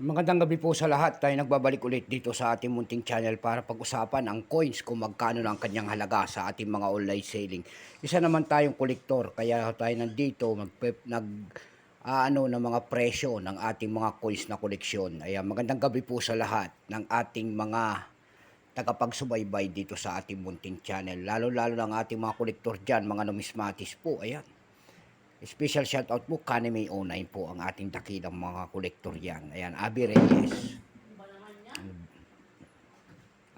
Magandang gabi po sa lahat. Tayo nagbabalik ulit dito sa ating munting channel para pag-usapan ang coins kung magkano na ang kanyang halaga sa ating mga online selling. Isa naman tayong kolektor kaya tayo nandito ano ng mga presyo ng ating mga coins na koleksyon. Ayan, magandang gabi po sa lahat ng ating mga tagapagsubaybay dito sa ating munting channel. Lalo-lalo ng ating mga kolektor dyan, mga numismatis po. Ayan. Special shoutout po, Kaneme 09 po ang ating dakilang mga kolektor yan. Ayan, Abi Reyes.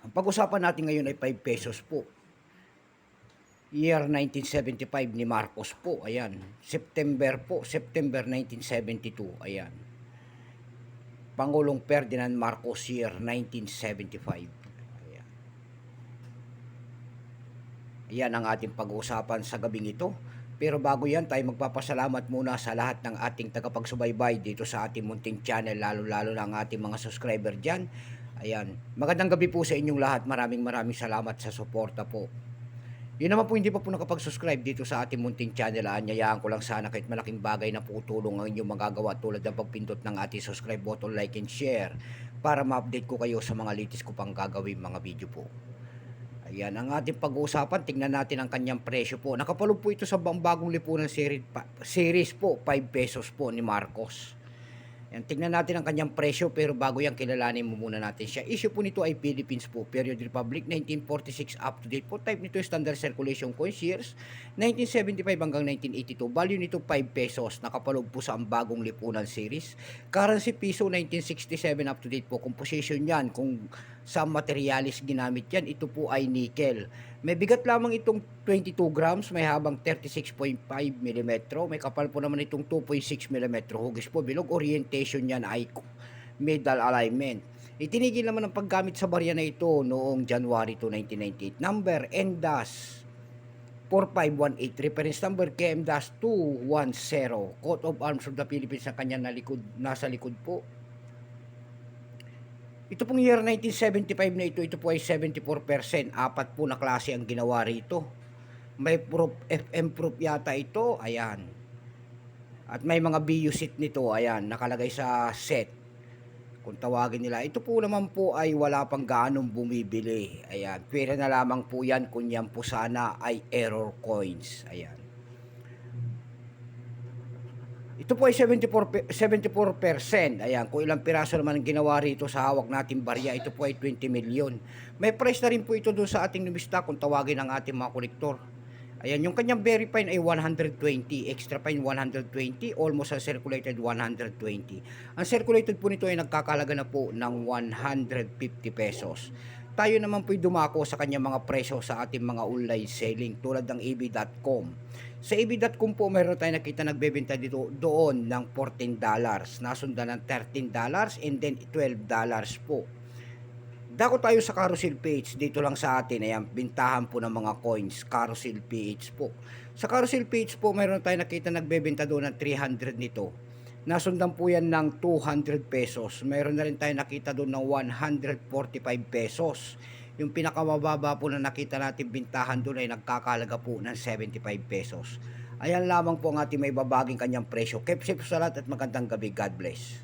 Ang pag-usapan natin ngayon ay 5 pesos po. Year 1975 ni Marcos po. Ayan, September 1972. Ayan. Pangulong Ferdinand Marcos year 1975. Ayan. Ayan ang ating pag-uusapan sa gabing ito. Pero bago yan, tayo magpapasalamat muna sa lahat ng ating tagapagsubaybay dito sa ating munting channel, lalo-lalo na ang ating mga subscriber dyan. Ayan, magandang gabi po sa inyong lahat. Maraming salamat sa suporta po. Yun naman po, hindi pa po nakapag-subscribe dito sa ating munting channel. Anyayaan ko lang sana kahit malaking bagay na po tulong ang inyong magagawa tulad ng pagpindot ng ating subscribe button, like and share para ma-update ko kayo sa mga latest ko pang gagawin mga video po. Ayan, ang ating pag-uusapan, tingnan natin ang kanyang presyo po. Nakapaloob po ito sa bagong lipunan series po, 5 pesos po ni Marcos. Ayan, tingnan natin ang kanyang presyo, pero bago yan, kilalanin mo muna natin siya. Issue po nito ay Philippines po, Period Republic, 1946 up to date po. Type nito ay Standard Circulation Coins, years 1975 hanggang 1982. Value nito 5 pesos. Nakapaloob po sa ang bagong lipunan series. Currency piso 1967 up to date po. Composition yan, kung sa materialis ginamit yan, ito po ay nickel. May bigat lamang itong 22 grams, may habang 36.5 mm, may kapal po naman itong 2.6 mm. Hugis po, bilog, orientation yan ay middle alignment. Itinigil naman ang paggamit sa barya na ito noong January 2, 1998. Number NDAS 4518, reference number KM-210, coat of arms of the Philippines ang kanya nasa likod po. Ito pong year 1975 na ito po ay 74%. Apat po na klase ang ginawa rito. May proof, FM proof yata ito. Ayan. At may mga BU set nito. Ayan, nakalagay sa set. Kung tawagin nila. Ito po naman po ay wala pang gaanong bumibili. Ayan. Pwera na lamang po yan kung yan po sana ay error coins. Ayan. Ito po ay 74%. Ayan, kung ilang piraso naman ang ginawa rito sa hawak nating barya, ito po ay 20 million. May price na rin po ito doon sa ating numista kung tawagin ang ating mga kolektor. Ayan, yung kanyang very fine ay 120, extra fine 120, almost uncirculated 120. Ang circulated po nito ay nagkakalaga na po ng 150 pesos. Tayo naman po'y dumako sa kanyang mga presyo sa ating mga online selling tulad ng ab.com. Sa ab.com po meron tayo nakita nagbebenta dito doon ng $14, nasundan ng $13 and then $12 po. Dako tayo sa carousel page dito lang sa atin. Ayan, bintahan po ng mga coins, carousel page po. Sa carousel page po meron tayo nakita nagbebenta doon ng 300 nito. Nasundan po yan ng 200 pesos. Meron na rin tayo nakita doon ng 145 pesos. Yung pinakamababa po na nakita natin bintahan doon ay nagkakalaga po ng 75 pesos. Ayan lamang po ang ating may babaging kanyang presyo. Keep safe sa lahat at magandang gabi. God bless.